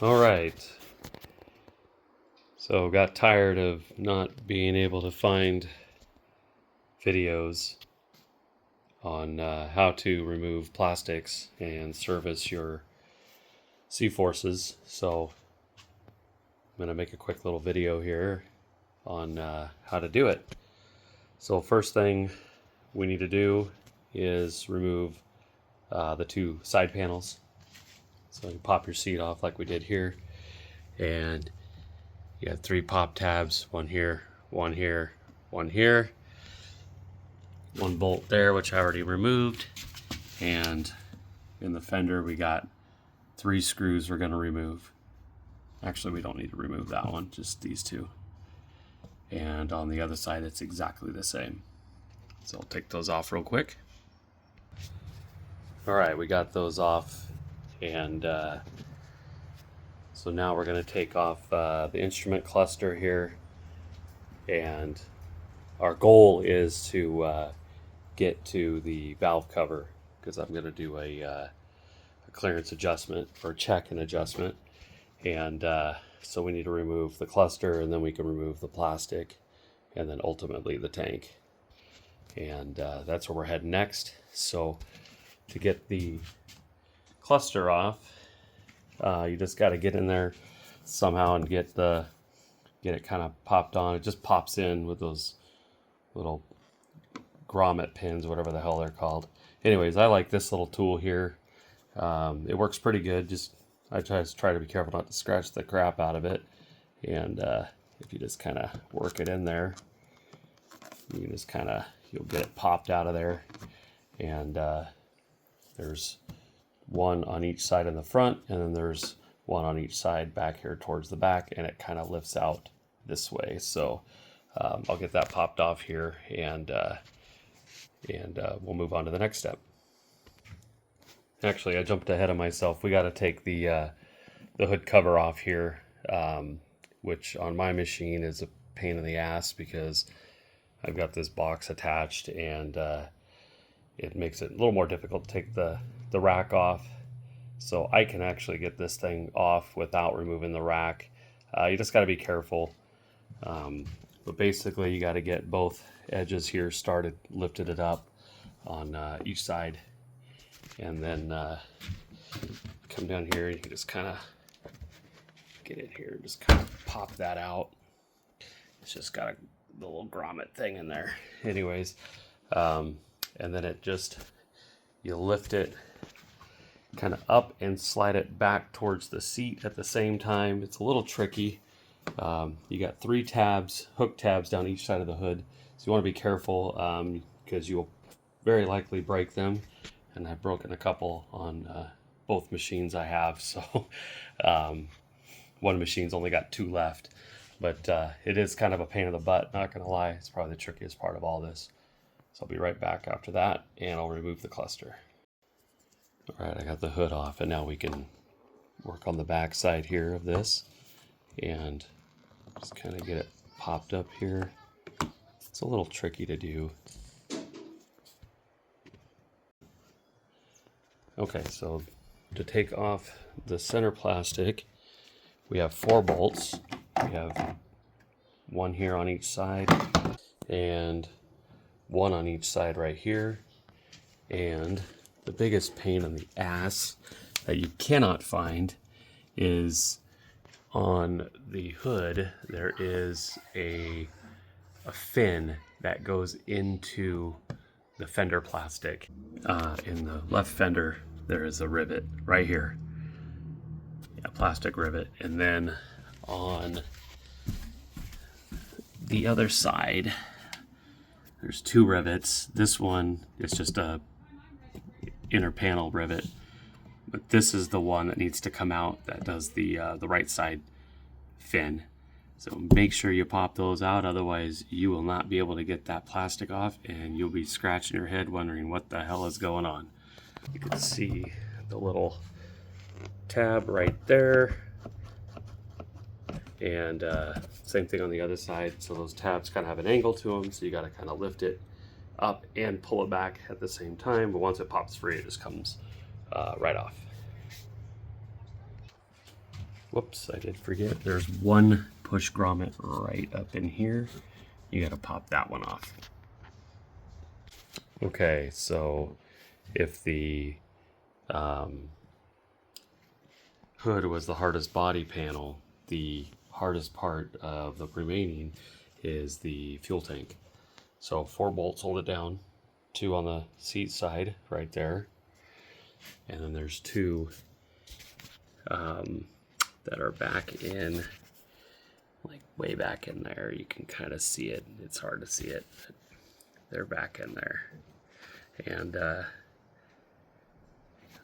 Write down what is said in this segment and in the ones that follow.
All right. So got tired of not being able to find videos on how to remove plastics and service your Cforces. So I'm going to make a quick little video here on how to do it. So first thing we need to do is remove the two side panels. So you pop your seat off like we did here, and you have three pop tabs, one here, one here, one here, one bolt there, which I already removed, and in the fender we got three screws we're going to remove. Actually, we don't need to remove that one, just these two. And on the other side it's exactly the same. So I'll take those off real quick. Alright, we got those off, and so now we're going to take off the instrument cluster here, and our goal is to get to the valve cover, because I'm going to do a clearance adjustment or check and adjustment, and so we need to remove the cluster, and then we can remove the plastic, and then ultimately the tank, and that's where we're heading next. So to get the cluster off, you just got to get in there somehow and get it kind of popped on. It just pops in with those little grommet pins, whatever the hell they're called. Anyways, I like this little tool here. It works pretty good. I try to be careful not to scratch the crap out of it. And if you just kind of work it in there, you can just you'll get it popped out of there. And there's one on each side in the front, and then there's one on each side back here towards the back, and it kind of lifts out this way. So I'll get that popped off here, and we'll move on to the next step. Actually, I jumped ahead of myself. We got to take the hood cover off here, which on my machine is a pain in the ass because I've got this box attached, and it makes it a little more difficult to take the rack off. So I can actually get this thing off without removing the rack. You just got to be careful. But basically you got to get both edges here started, lifted it up on each side, and then come down here. You can just kind of get in here and just kind of pop that out. It's just got the little grommet thing in there. Anyways, and then you lift it kind of up and slide it back towards the seat at the same time. It's a little tricky. You got three tabs, hook tabs down each side of the hood, so you want to be careful because you'll very likely break them, and I've broken a couple on both machines I have. So one machine's only got two left, but it is kind of a pain in the butt, not gonna lie. It's probably the trickiest part of all this. So I'll be right back after that, and I'll remove the cluster. All right, I got the hood off, and now we can work on the back side here of this and just kind of get it popped up here. It's a little tricky to do. Okay, so to take off the center plastic, we have 4 bolts. We have one here on each side and one on each side right here. And the biggest pain in the ass that you cannot find is on the hood. There is a fin that goes into the fender plastic. In the left fender there is a rivet right here, a plastic rivet, and then on the other side there's 2 rivets. This one is just a inner panel rivet, but this is the one that needs to come out that does the right side fin. So make sure you pop those out, otherwise you will not be able to get that plastic off, and you'll be scratching your head wondering what the hell is going on. You can see the little tab right there, and same thing on the other side. So those tabs kind of have an angle to them, so you got to kind of lift it up and pull it back at the same time, but once it pops free it just comes right off. whoops, I did forget. There's one push grommet right up in here. You gotta pop that one off. Okay, so if the hood was the hardest body panel, the hardest part of the remaining is the fuel tank. So 4 bolts hold it down, 2 on the seat side right there, and then there's 2 that are back in, like way back in there. You can kind of see it. It's hard to see it, but they're back in there. And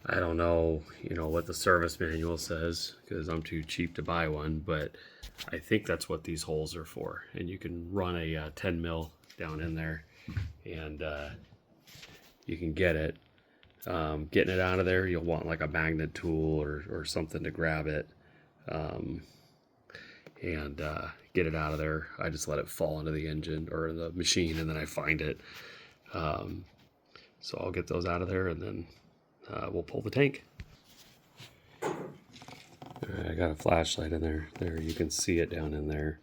I don't know, what the service manual says, because I'm too cheap to buy one, but I think that's what these holes are for. And you can run a 10 mil down in there, and you can get it. Getting it out of there, you'll want like a magnet tool or something to grab it, and get it out of there. I just let it fall into the engine or the machine, and then I find it. So I'll get those out of there, and then we'll pull the tank. All right, I got a flashlight in there. There, you can see it down in there.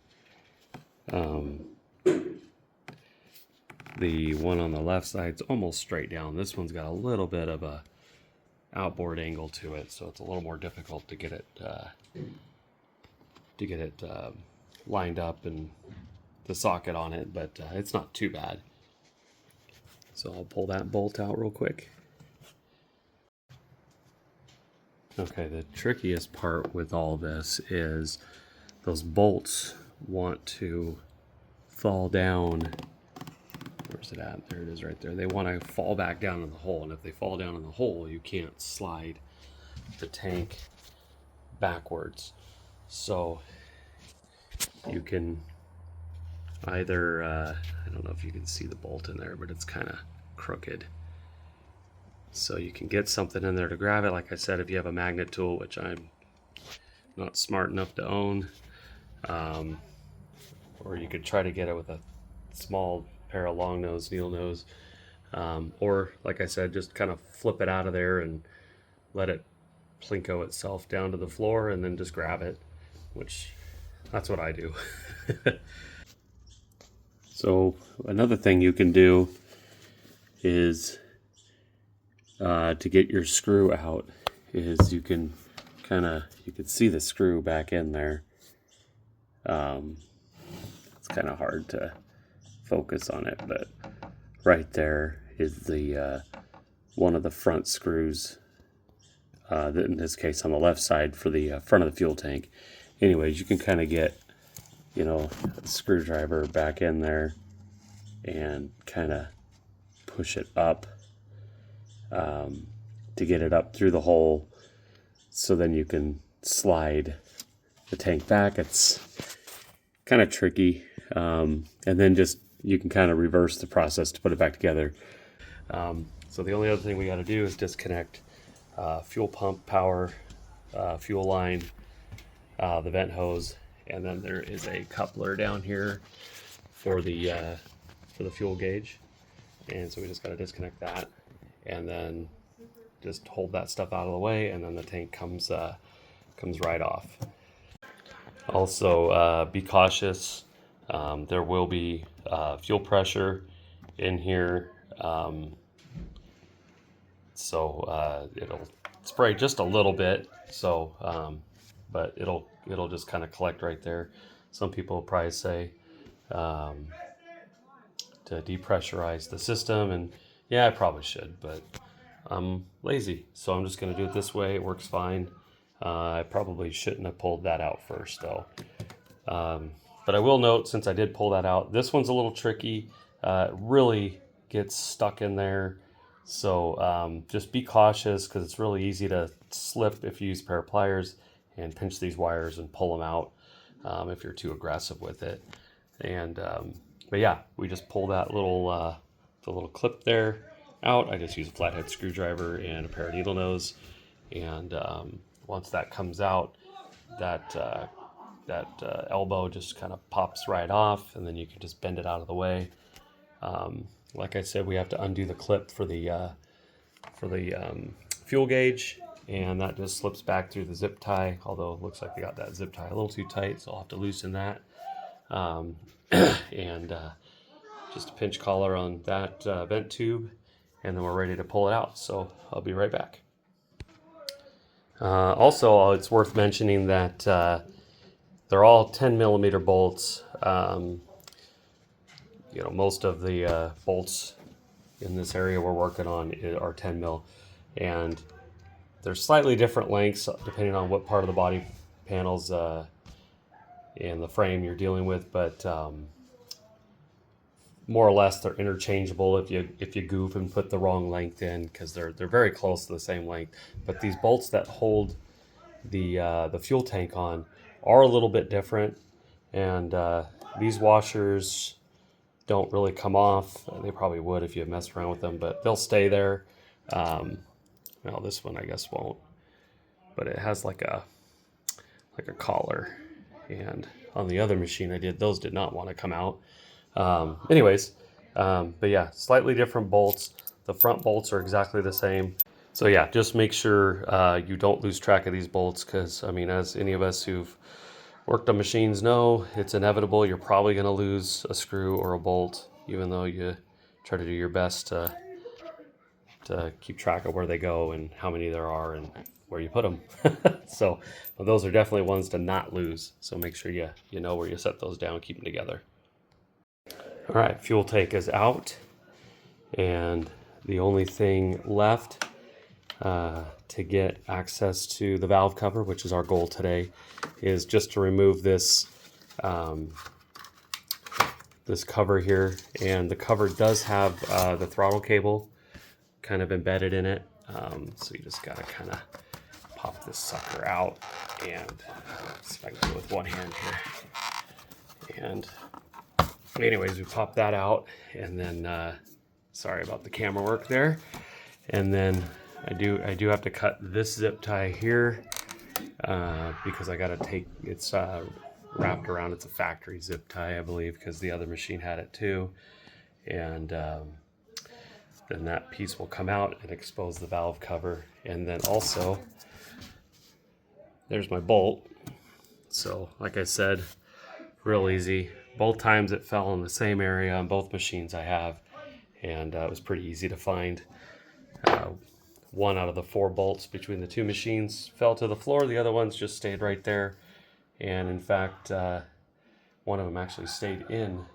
The one on the left side's almost straight down. This one's got a little bit of a outboard angle to it, so it's a little more difficult to get it lined up and the socket on it, but it's not too bad. So I'll pull that bolt out real quick. Okay, the trickiest part with all this is those bolts want to fall down. Where's it at? There it is right there. They want to fall back down in the hole, and if they fall down in the hole, you can't slide the tank backwards. So you can either, I don't know if you can see the bolt in there, but it's kind of crooked. So you can get something in there to grab it. Like I said, if you have a magnet tool, which I'm not smart enough to own, or you could try to get it with a small pair of long nose, needle nose, or like I said, just kind of flip it out of there and let it plinko itself down to the floor, and then just grab it, which that's what I do. So another thing you can do is to get your screw out is you can see the screw back in there. It's kind of hard to focus on it, but right there is the one of the front screws, in this case on the left side for the front of the fuel tank. Anyways, you can kind of get a screwdriver back in there and kind of push it up to get it up through the hole, so then you can slide the tank back. It's kind of tricky, and then just you can kind of reverse the process to put it back together. So the only other thing we got to do is disconnect fuel pump power, fuel line, the vent hose, and then there is a coupler down here for the fuel gauge, and so we just got to disconnect that, and then just hold that stuff out of the way, and then the tank comes right off. Also, be cautious. There will be fuel pressure in here, so it'll spray just a little bit. So, but it'll just kind of collect right there. Some people will probably say to depressurize the system, and yeah, I probably should, but I'm lazy, so I'm just going to do it this way. It works fine. I probably shouldn't have pulled that out first, though. But I will note, since I did pull that out, this one's a little tricky. It really gets stuck in there. So just be cautious, because it's really easy to slip if you use a pair of pliers and pinch these wires and pull them out if you're too aggressive with it. And but yeah, we just pull that little the little clip there out. I just use a flathead screwdriver and a pair of needle nose, and once that comes out, that elbow just kind of pops right off, and then you can just bend it out of the way. Like I said, we have to undo the clip for the fuel gauge, and that just slips back through the zip tie, although it looks like they got that zip tie a little too tight, so I'll have to loosen that. And just a pinch collar on that vent tube, and then we're ready to pull it out. So I'll be right back. Also, it's worth mentioning that they're all 10 millimeter bolts. You know, most of the bolts in this area we're working on are 10 mil, and there's slightly different lengths depending on what part of the body panels and the frame you're dealing with, but more or less they're interchangeable if you goof and put the wrong length in, because they're very close to the same length. But these bolts that hold the fuel tank on are a little bit different, and these washers don't really come off. They probably would if you mess around with them, but they'll stay there. Well, this one I guess won't, but it has like a collar, and on the other machine those did not want to come out. Anyways, but yeah, slightly different bolts. The front bolts are exactly the same. So yeah, just make sure you don't lose track of these bolts, because I mean, as any of us who've worked on machines know, it's inevitable. You're probably going to lose a screw or a bolt, even though you try to do your best to keep track of where they go and how many there are and where you put them. So those are definitely ones to not lose. So make sure you know where you set those down, keep them together. All right, fuel tank is out, and the only thing left to get access to the valve cover, which is our goal today, is just to remove this this cover here. And the cover does have the throttle cable kind of embedded in it, so you just gotta kind of pop this sucker out, and let's see if I can do it with one hand here. And anyways, we pop that out, and then sorry about the camera work there. And then I do have to cut this zip tie here because I gotta take it's wrapped around. It's a factory zip tie, I believe, because the other machine had it too. And then that piece will come out and expose the valve cover. And then also there's my bolt. So like I said, real easy. Both times it fell in the same area on both machines I have, and it was pretty easy to find. One out of the 4 bolts between the 2 machines fell to the floor. The other ones just stayed right there. And in fact, one of them actually stayed in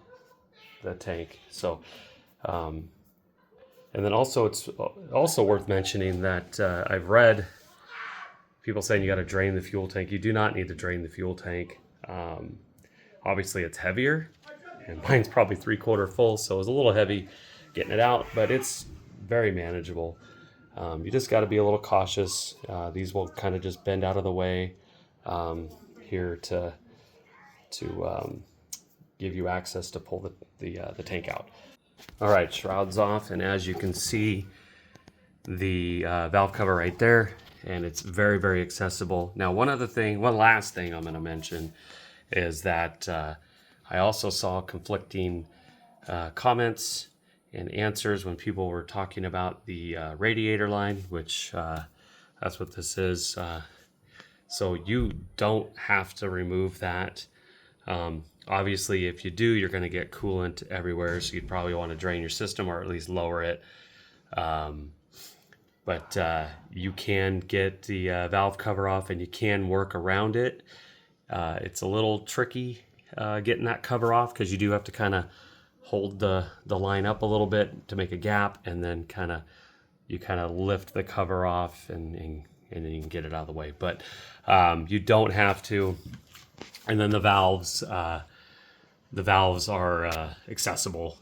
the tank. So, and then also it's also worth mentioning that I've read people saying you got to drain the fuel tank. You do not need to drain the fuel tank. Obviously it's heavier, and mine's probably 3/4 full, so it was a little heavy getting it out, but it's very manageable. You just got to be a little cautious. These will kind of just bend out of the way here to give you access to pull the tank out. All right, shroud's off, and as you can see, the valve cover right there, and it's very, very accessible. Now, one last thing I'm going to mention is that I also saw conflicting comments and answers when people were talking about the radiator line, which that's what this is. So you don't have to remove that. Obviously, if you do, you're going to get coolant everywhere, so you'd probably want to drain your system or at least lower it. But you can get the valve cover off, and you can work around it. It's a little tricky getting that cover off, because you do have to kind of hold the line up a little bit to make a gap, and then you kind of lift the cover off, and then you can get it out of the way. But you don't have to. And then the valves are accessible,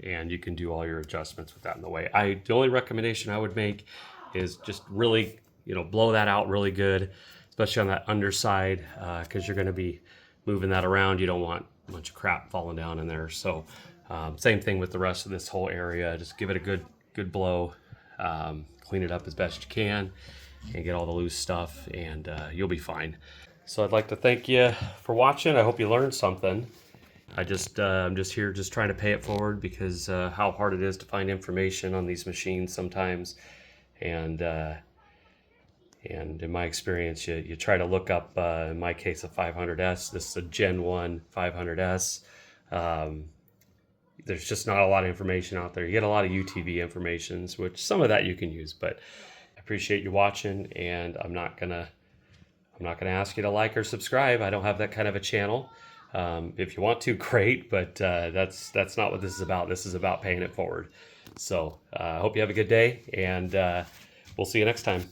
and you can do all your adjustments with that in the way. The only recommendation I would make is just really, blow that out really good, especially on that underside, because you're going to be moving that around. You don't want a bunch of crap falling down in there. So same thing with the rest of this whole area. Just give it a good blow, clean it up as best you can, and get all the loose stuff, and you'll be fine. So I'd like to thank you for watching. I hope you learned something. I'm just here trying to pay it forward, because how hard it is to find information on these machines sometimes. And And in my experience, you try to look up, in my case, a 500S. This is a Gen 1 500S. There's just not a lot of information out there. You get a lot of UTV informations, which some of that you can use, but I appreciate you watching, and I'm not gonna ask you to like or subscribe. I don't have that kind of a channel. If you want to, great, but that's not what this is about. This is about paying it forward. So I hope you have a good day, and we'll see you next time.